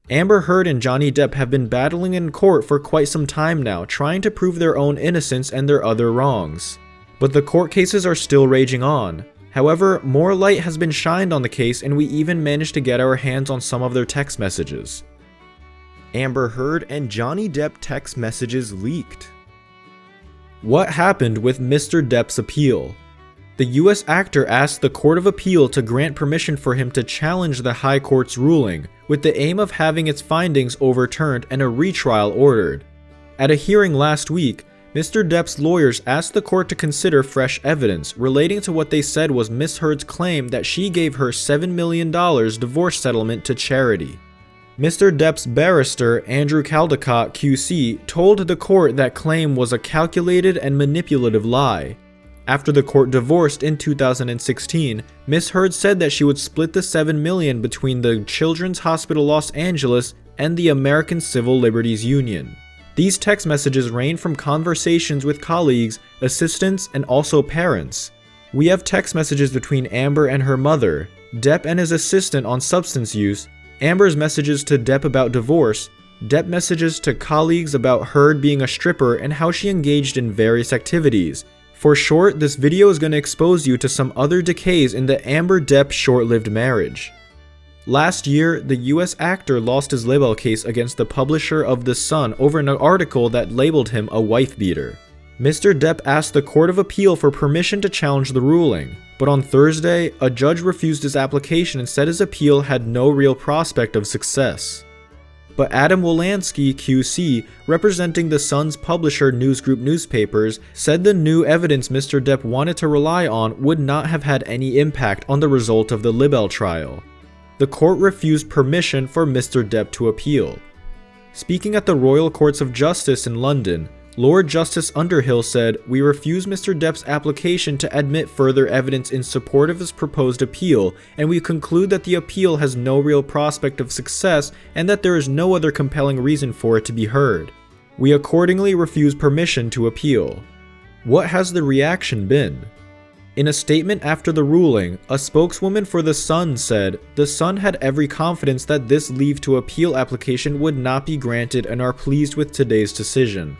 Amber Heard and Johnny Depp have been battling in court for quite some time now, trying to prove their own innocence and their other wrongs. But the court cases are still raging on. However, more light has been shined on the case, and we even managed to get our hands on some of their text messages. Amber Heard and Johnny Depp text messages leaked. What happened with Mr. Depp's appeal? The US actor asked the Court of Appeal to grant permission for him to challenge the High Court's ruling, with the aim of having its findings overturned and a retrial ordered. At a hearing last week, Mr. Depp's lawyers asked the court to consider fresh evidence relating to what they said was Ms. Heard's claim that she gave her $7 million divorce settlement to charity. Mr. Depp's barrister, Andrew Caldecott QC, told the court that claim was a calculated and manipulative lie. After the court divorced in 2016, Ms. Heard said that she would split the $7 million between the Children's Hospital Los Angeles and the American Civil Liberties Union. These text messages range from conversations with colleagues, assistants, and also parents. We have text messages between Amber and her mother, Depp and his assistant on substance use, Amber's messages to Depp about divorce, Depp messages to colleagues about Heard being a stripper and how she engaged in various activities. For short, this video is going to expose you to some other decays in the Amber-Depp short-lived marriage. Last year, the US actor lost his libel case against the publisher of The Sun over an article that labeled him a wife-beater. Mr. Depp asked the Court of Appeal for permission to challenge the ruling, but on Thursday, a judge refused his application and said his appeal had no real prospect of success. But Adam Wolanski, QC, representing The Sun's publisher News Group Newspapers, said the new evidence Mr. Depp wanted to rely on would not have had any impact on the result of the libel trial. The court refused permission for Mr. Depp to appeal. Speaking at the Royal Courts of Justice in London, Lord Justice Underhill said, "We refuse Mr. Depp's application to admit further evidence in support of his proposed appeal, and we conclude that the appeal has no real prospect of success and that there is no other compelling reason for it to be heard. We accordingly refuse permission to appeal." What has the reaction been? In a statement after the ruling, a spokeswoman for The Sun said, "The Sun had every confidence that this leave to appeal application would not be granted and are pleased with today's decision."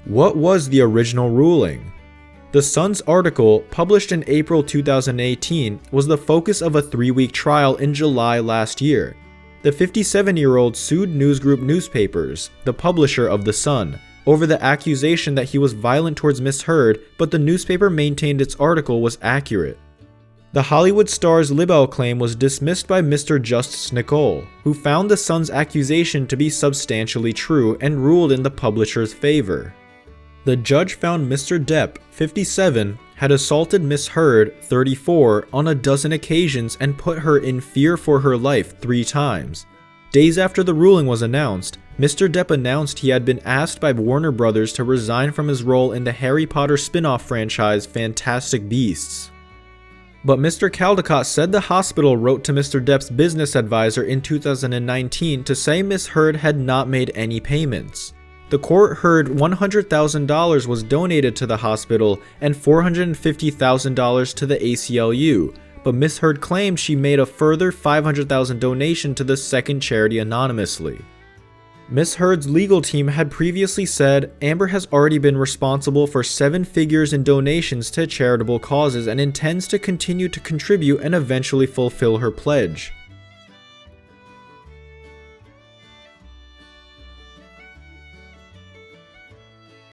What was the original ruling? The Sun's article, published in April 2018, was the focus of a 3-week trial in July last year. The 57-year-old sued News Group Newspapers, the publisher of The Sun, over the accusation that he was violent towards Ms. Heard, but the newspaper maintained its article was accurate. The Hollywood star's libel claim was dismissed by Mr. Justice Nicole, who found The Sun's accusation to be substantially true and ruled in the publisher's favor. The judge found Mr. Depp, 57, had assaulted Ms. Heard, 34, on a dozen occasions and put her in fear for her life 3 times. Days after the ruling was announced, Mr. Depp announced he had been asked by Warner Brothers to resign from his role in the Harry Potter spin-off franchise Fantastic Beasts. But Mr. Caldecott said the hospital wrote to Mr. Depp's business advisor in 2019 to say Ms. Heard had not made any payments. The court heard $100,000 was donated to the hospital and $450,000 to the ACLU, but Ms. Heard claimed she made a further $500,000 donation to the second charity anonymously. Ms. Heard's legal team had previously said Amber has already been responsible for 7 figures in donations to charitable causes and intends to continue to contribute and eventually fulfill her pledge.